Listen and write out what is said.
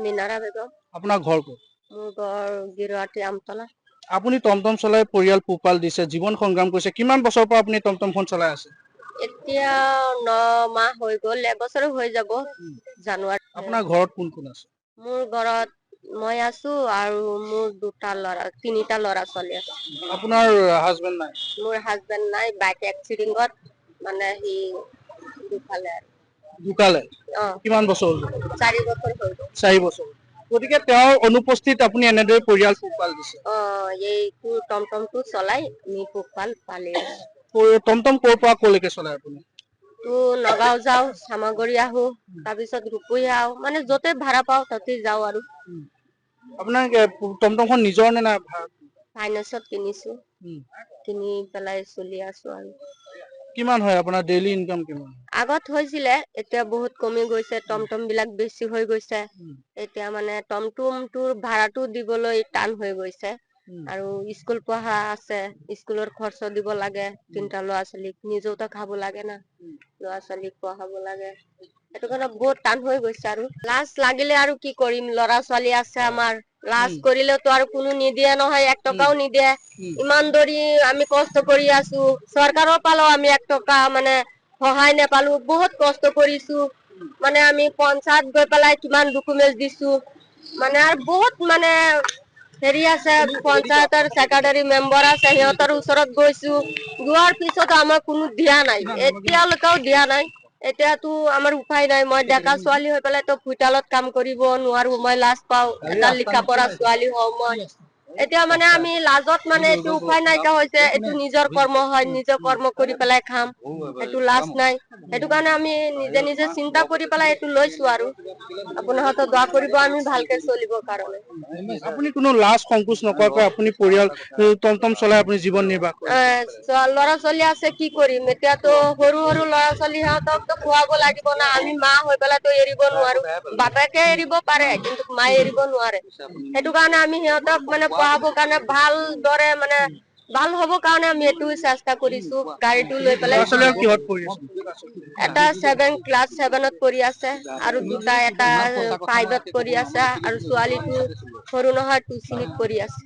মিনাৰা বেগম। আপোনাৰ ঘৰ ক'ত? মোৰ ঘৰ গিৰৱাটী আমতলা। আপুনি টমটম চলাই পৰিয়াল পোহপাল দিছে, জীৱন সংগ্ৰাম কৰিছে, কিমান বছৰৰ পৰা আপুনি টমটমখন চলাই আছে? এতিয়া 9 মাহ হৈ গ'ল, এবছৰ হৈ যাব জানুৱাৰী। আপোনাৰ ঘৰত কোন কোন আছে? মোৰ ঘৰত মই আছো আৰু মোৰ তিনিটা ল'ৰা ছোৱালী আছে। আপোনাৰ হাজবেণ্ড নাই? মোৰ হাজবেণ্ড নাই, বাইক এক্সিডেণ্টত মানে সি ঢুকালে আৰু। ঢুকালে? কিমান বছৰ হ'ল? 4 বছৰ হৈ গ'ল। 4 বছৰ। গতিকে তেওঁৰ অনুপস্থিত আপুনি এনেদৰে পৰিয়াল পোহপাল দিছে। এইটো টমটমটো চলাই আমি পোহপাল পালি আছো। টমটম ক'ৰ পৰা ক'লৈকে চলাই আপুনি? নগাঁও যাও, চামাগুৰি আহো, তাৰপিছত ৰূপহী আহো, মানে য'তে ভাড়া পাও তাতে যাও আৰু। আপোনাৰ টমটমখন নিজৰ নে নাই ভাড়া? ফাইনেন্সত কিনিছো, কিনি পেলাই চলি আছো আৰু। কিমান হয় আপোনাৰ ডেইলি ইনকাম কিমান? আগত হৈছিলে, এতিয়া বহুত কমি গৈছে, টমটম বিলাক বেছি হৈ গৈছে। এতিয়া মানে টমটমটোৰ ভাড়াটো দিবলৈ টান হৈ গৈছে। আৰু স্কুল পঢ়া আছে, স্কুলৰ খৰচ দিব লাগে, 3টা ল'ৰা ছোৱালীক, নিজেওতো খাব লাগে না, ল'ৰা ছোৱালীক পঢ়াব লাগে। সেইটো কাৰণে বহুত টান হৈ গৈছে আৰু। লাজ লাগিলে আৰু কি কৰিম, ল'ৰা ছোৱালী আছে আমাৰ, লাজ কৰিলেতো আৰু কোনো নিদিয়ে নহয়, 1 টকাও নিদিয়ে। ইমান দৰি আমি কষ্ট কৰি আছো, চৰকাৰৰ পালেও আমি 1 টকা মানে সহায় নাপালো, বহুত কষ্ট কৰিছো। মানে আমি পঞ্চায়ত গৈ পেলাই কিমান ডকুমেন্ট দিছো, মানে আৰু বহুত মানে হেৰি আছে, পঞ্চায়তৰ ছেক্ৰেটাৰী মেম্বাৰ আছে, সিহঁতৰ ওচৰত গৈছো, যোৱাৰ পিছত আমাক কোনো দিয়া নাই, এতিয়ালৈকেও দিয়া নাই। এতিয়াতো আমাৰ উপায় নাই, মই ডেকা ছোৱালী হৈ পেলাই তো হোটেলত কাম কৰিব নোৱাৰো, মই লাজ পাও, এটা লিখা পঢ়া ছোৱালী হওঁ মই। এতিয়া মানে আমি লাজত মানে এইটো উপায় নাইকিয়া হৈছে, এইটো নিজৰ কৰ্ম হয়, নিজৰ কৰ্ম কৰি পেলাই খাম, এইটো লাজ নাই। সেইটো কাৰণে আমি নিজে নিজে চিন্তা কৰি পেলাই এইটো লৈছো আৰু। আপোনাৰ হাতত দোৱা কৰিব, আমি ভালকে চলিবৰ কাৰণে। আপুনি কোনো লাজ সংকোচ নকৰাকৈ আপুনি পৰিয়াল টমটম চলাই আপুনি জীৱন নিৰ্বাহ কৰিছে। ল'ৰা ছোৱালী আছে, কি কৰিম, এতিয়াতো সৰু সৰু ল'ৰা ছোৱালী, সিহঁতকতো খুৱাব লাগিব না, আমি মা হৈ পেলাইতো এৰিব নোৱাৰো। বাপেকে এৰিব পাৰে, কিন্তু মায়ে এৰিব নোৱাৰে। সেইটো কাৰণে আমি সিহঁতক মানে পঢ়াবৰ কাৰণে ভাল দৰে মানে ভাল হ'ব কাৰণে আমি এইটো চেষ্টা কৰিছো, গাড়ীটো লৈ পেলাই। ল'ৰা ছোৱালী কিহত পঢ়ি আছে? এটা ক্লাছ 7ত পঢ়ি আছে, আৰু এটা 5ত পঢ়ি আছে, আৰু ছোৱালীটো সৰু নহয়, 2 শ্ৰেণীত পঢ়ি আছে।